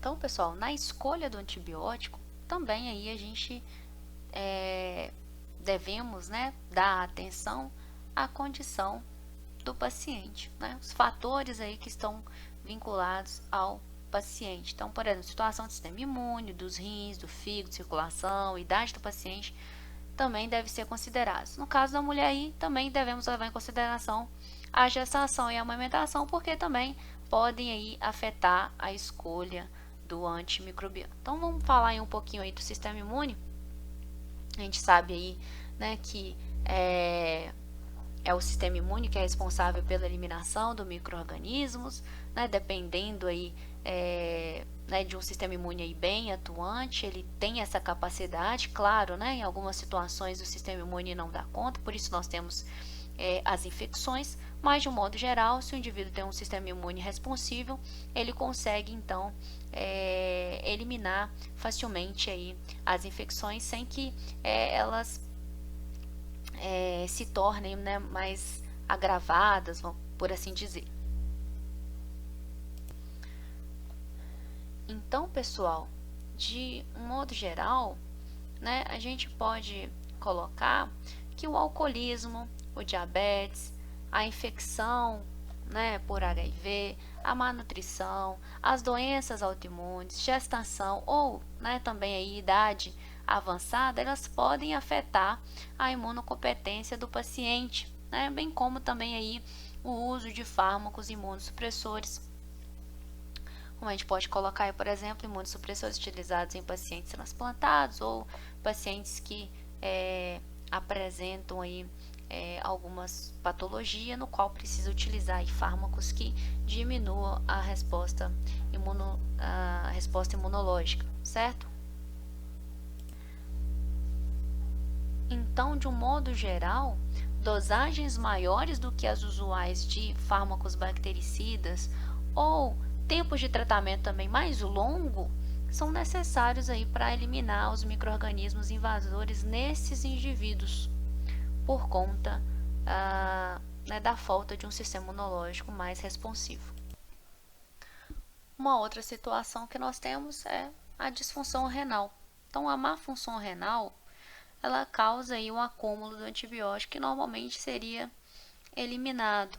Então, pessoal, na escolha do antibiótico, também aí a gente devemos, né, dar atenção à condição do paciente, né, os fatores aí que estão vinculados ao paciente. Então, por exemplo, situação do sistema imune, dos rins, do fígado, circulação, idade do paciente, também deve ser considerados. No caso da mulher aí, também devemos levar em consideração a gestação e a amamentação, porque também podem aí afetar a escolha do antimicrobiano. Então vamos falar aí um pouquinho aí do sistema imune. A gente sabe aí, né, que é o sistema imune que é responsável pela eliminação dos micro-organismos, né, dependendo aí né, de um sistema imune aí bem atuante, ele tem essa capacidade, claro, né, em algumas situações o sistema imune não dá conta, por isso nós temos as infecções, mas de um modo geral, se o indivíduo tem um sistema imune responsível, ele consegue então eliminar facilmente aí as infecções sem que elas se tornem, né, mais agravadas, por assim dizer. Então, pessoal, de um modo geral, né, a gente pode colocar que o alcoolismo, o diabetes, a infecção, né, por HIV, a má nutrição, as doenças autoimunes, gestação ou, né, também a idade avançada, elas podem afetar a imunocompetência do paciente, né, bem como também aí o uso de fármacos imunossupressores. Como a gente pode colocar aí, por exemplo, imunossupressores utilizados em pacientes transplantados ou pacientes que apresentam aí algumas patologias no qual precisa utilizar aí fármacos que diminuam a resposta imunológica, certo? Então, de um modo geral, dosagens maiores do que as usuais de fármacos bactericidas ou tempos de tratamento também mais longo são necessários aí para eliminar os micro-organismos invasores nesses indivíduos por conta né, da falta de um sistema imunológico mais responsivo. Uma outra situação que nós temos é a disfunção renal. Então, a má função renal ela causa aí um acúmulo do antibiótico que normalmente seria eliminado.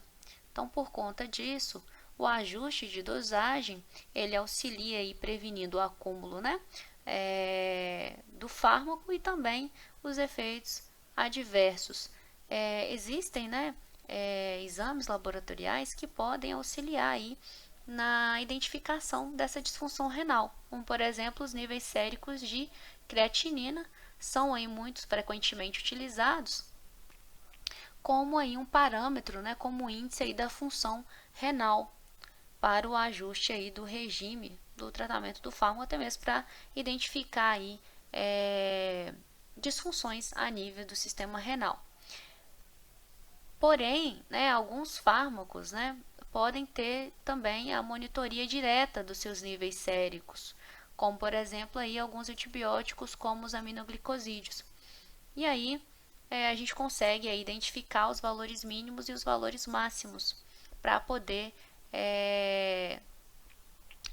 Então, por conta disso, o ajuste de dosagem ele auxilia aí prevenindo o acúmulo, né, do fármaco e também os efeitos adversos. Existem, né, exames laboratoriais que podem auxiliar aí na identificação dessa disfunção renal, como por exemplo os níveis séricos de creatinina são aí muito frequentemente utilizados como aí um parâmetro, né, como índice aí da função renal para o ajuste aí do regime do tratamento do fármaco, até mesmo para identificar aí disfunções a nível do sistema renal. Porém, né, alguns fármacos, né, podem ter também a monitoria direta dos seus níveis séricos, como por exemplo aí alguns antibióticos como os aminoglicosídeos. E aí a gente consegue aí identificar os valores mínimos e os valores máximos para poder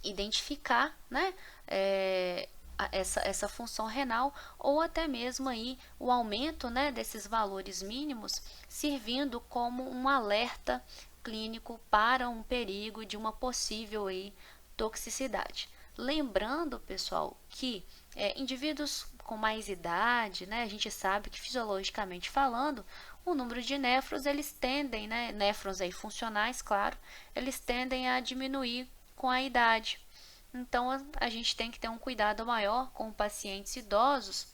identificar, né, essa função renal ou até mesmo aí o aumento, né, desses valores mínimos servindo como um alerta clínico para um perigo de uma possível aí toxicidade. Lembrando, pessoal, que indivíduos com mais idade, né, a gente sabe que fisiologicamente falando, o número de néfrons eles tendem, né, néfrons aí funcionais, claro, eles tendem a diminuir com a idade. Então a gente tem que ter um cuidado maior com pacientes idosos,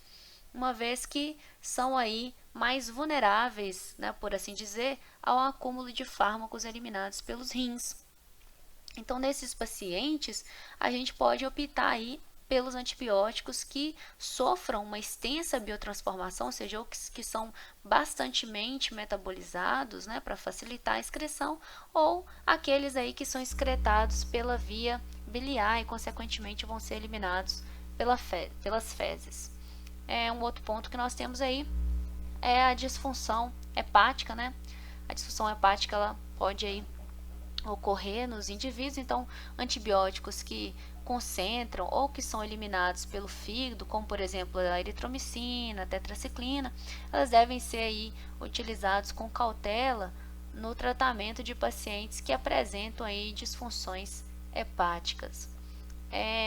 uma vez que são aí mais vulneráveis, né, por assim dizer, ao acúmulo de fármacos eliminados pelos rins. Então, nesses pacientes, a gente pode optar aí pelos antibióticos que sofram uma extensa biotransformação, ou seja, que são bastantemente metabolizados, né, para facilitar a excreção, ou aqueles aí que são excretados pela via biliar e, consequentemente, vão ser eliminados pelas fezes. Um outro ponto que nós temos aí é a disfunção hepática, né? A disfunção hepática ela pode aí ocorrer nos indivíduos. Então, antibióticos que concentram ou que são eliminados pelo fígado, como por exemplo a eritromicina, a tetraciclina, elas devem ser aí utilizados com cautela no tratamento de pacientes que apresentam aí disfunções hepáticas.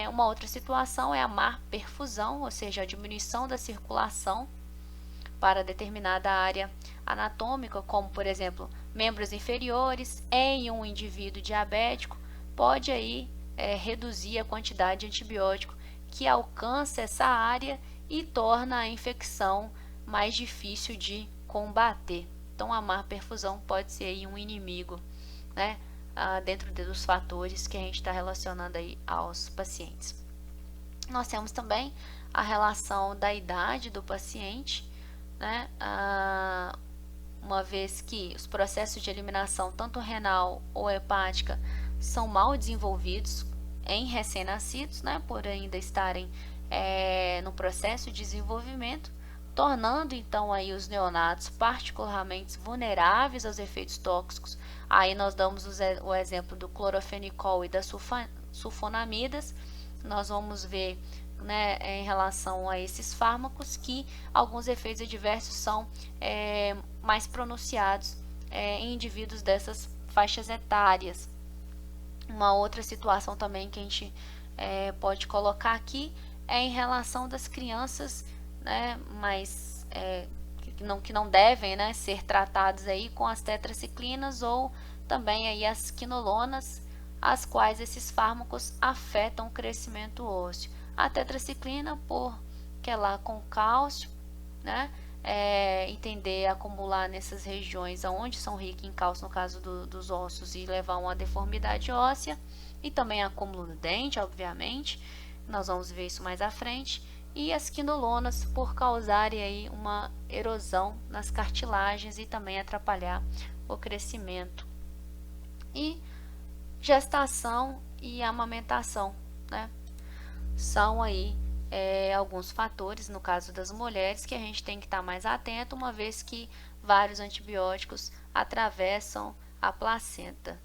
Uma outra situação é a má perfusão, ou seja, a diminuição da circulação para determinada área anatômica, como por exemplo membros inferiores, em um indivíduo diabético, pode aí reduzir a quantidade de antibiótico que alcança essa área e torna a infecção mais difícil de combater. Então a má perfusão pode ser aí um inimigo, né, dentro dos fatores que a gente está relacionando aí aos pacientes. Nós temos também a relação da idade do paciente, né, uma vez que os processos de eliminação, tanto renal ou hepática, são mal desenvolvidos em recém-nascidos, né, por ainda estarem no processo de desenvolvimento, tornando então aí os neonatos particularmente vulneráveis aos efeitos tóxicos. Aí nós damos o exemplo do clorofenicol e das sulfonamidas. Nós vamos ver, né, em relação a esses fármacos, que alguns efeitos adversos são mais pronunciados em indivíduos dessas faixas etárias. Uma outra situação também que a gente pode colocar aqui é em relação das crianças, né, mas que não devem, né, ser tratados aí com as tetraciclinas ou também aí as quinolonas, as quais esses fármacos afetam o crescimento ósseo. A tetraciclina, porque ela com cálcio, né, entender acumular nessas regiões onde são ricas em cálcio, no caso dos ossos, e levar a uma deformidade óssea, e também acúmulo no dente, obviamente, nós vamos ver isso mais à frente, e as quinolonas por causarem aí uma erosão nas cartilagens e também atrapalhar o crescimento. E gestação e amamentação, né, são aí alguns fatores, no caso das mulheres, que a gente tem que estar mais atento, uma vez que vários antibióticos atravessam a placenta.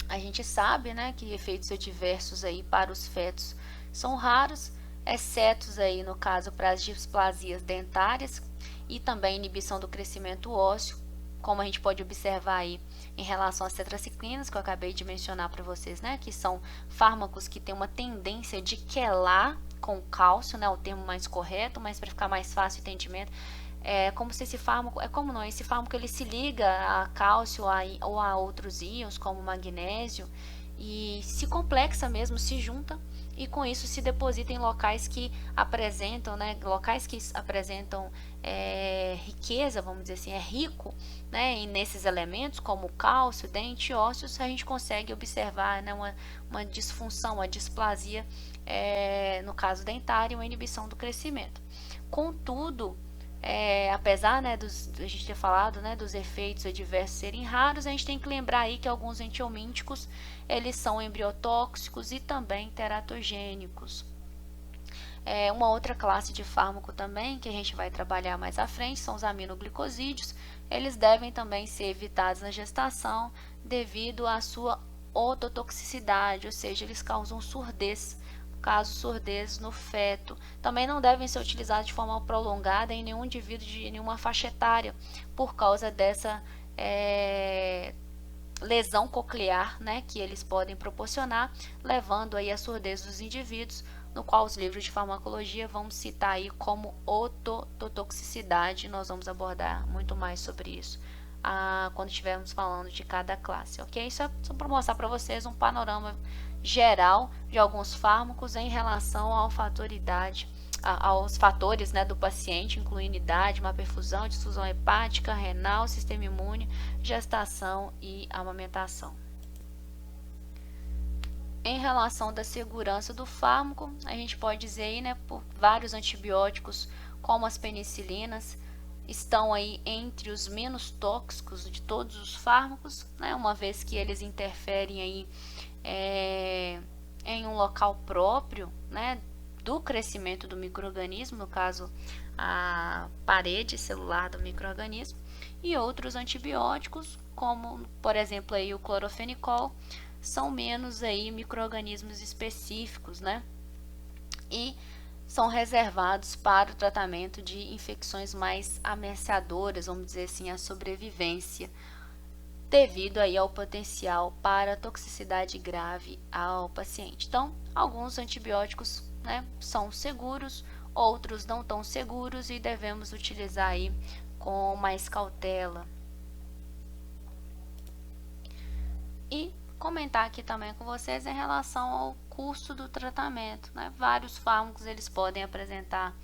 A gente sabe, né, que efeitos adversos aí para os fetos são raros, exceto aí no caso para as displasias dentárias e também inibição do crescimento ósseo, como a gente pode observar aí em relação às tetraciclinas, que eu acabei de mencionar para vocês, né, que são fármacos que têm uma tendência de quelar com cálcio, né, o termo mais correto, mas para ficar mais fácil o entendimento, como se esse fármaco, esse fármaco ele se liga a cálcio ou a outros íons, como magnésio, e se complexa mesmo, se junta, e com isso se deposita em locais que apresentam, né, riqueza, vamos dizer assim, é rico, né, e nesses elementos como cálcio, dente, ósseos, a gente consegue observar, né, uma disfunção, uma displasia, no caso dentário, uma inibição do crescimento. Contudo, apesar, né, a gente ter falado, né, dos efeitos adversos serem raros, a gente tem que lembrar aí que alguns antiomínticos eles são embriotóxicos e também teratogênicos. Uma outra classe de fármaco também que a gente vai trabalhar mais à frente são os aminoglicosídeos. Eles devem também ser evitados na gestação devido à sua ototoxicidade, ou seja, eles causam surdez. Caso surdez no feto. Também não devem ser utilizados de forma prolongada em nenhum indivíduo de nenhuma faixa etária, por causa dessa lesão coclear, né, que eles podem proporcionar, levando aí a surdez dos indivíduos, no qual os livros de farmacologia vão citar aí como ototoxicidade. Nós vamos abordar muito mais sobre isso quando estivermos falando de cada classe, ok? Isso é só para mostrar para vocês um panorama geral de alguns fármacos em relação ao fator idade, aos fatores, né, do paciente, incluindo idade, má perfusão, difusão hepática, renal, sistema imune, gestação e amamentação. Em relação da segurança do fármaco, a gente pode dizer aí, né, por vários antibióticos, como as penicilinas, estão aí entre os menos tóxicos de todos os fármacos, né, uma vez que eles interferem aí em um local próprio, né, do crescimento do micro-organismo, no caso a parede celular do micro-organismo, e outros antibióticos, como por exemplo aí o clorofenicol, são menos aí micro-organismos específicos, né? E são reservados para o tratamento de infecções mais ameaçadoras, vamos dizer assim, a sobrevivência, devido aí ao potencial para toxicidade grave ao paciente. Então, alguns antibióticos, né, são seguros, outros não tão seguros e devemos utilizar aí com mais cautela. E comentar aqui também com vocês em relação ao custo do tratamento, né? Vários fármacos eles podem apresentar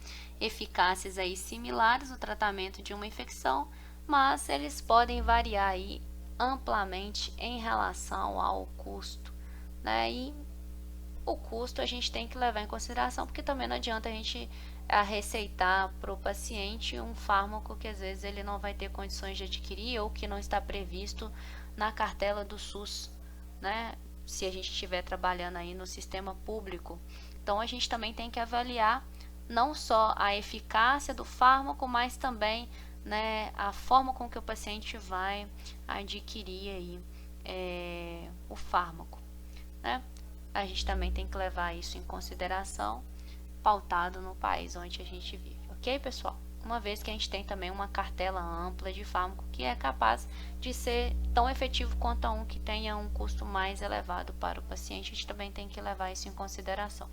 eficácias aí similares no tratamento de uma infecção, mas eles podem variar aí amplamente em relação ao custo, né? E o custo a gente tem que levar em consideração, porque também não adianta a gente receitar para o paciente um fármaco que às vezes ele não vai ter condições de adquirir ou que não está previsto na cartela do SUS, né? Se a gente estiver trabalhando aí no sistema público. Então a gente também tem que avaliar não só a eficácia do fármaco, mas também, né, a forma com que o paciente vai adquirir aí o fármaco, né? A gente também tem que levar isso em consideração, pautado no país onde a gente vive, ok, pessoal? Uma vez que a gente tem também uma cartela ampla de fármaco que é capaz de ser tão efetivo quanto um que tenha um custo mais elevado para o paciente, a gente também tem que levar isso em consideração.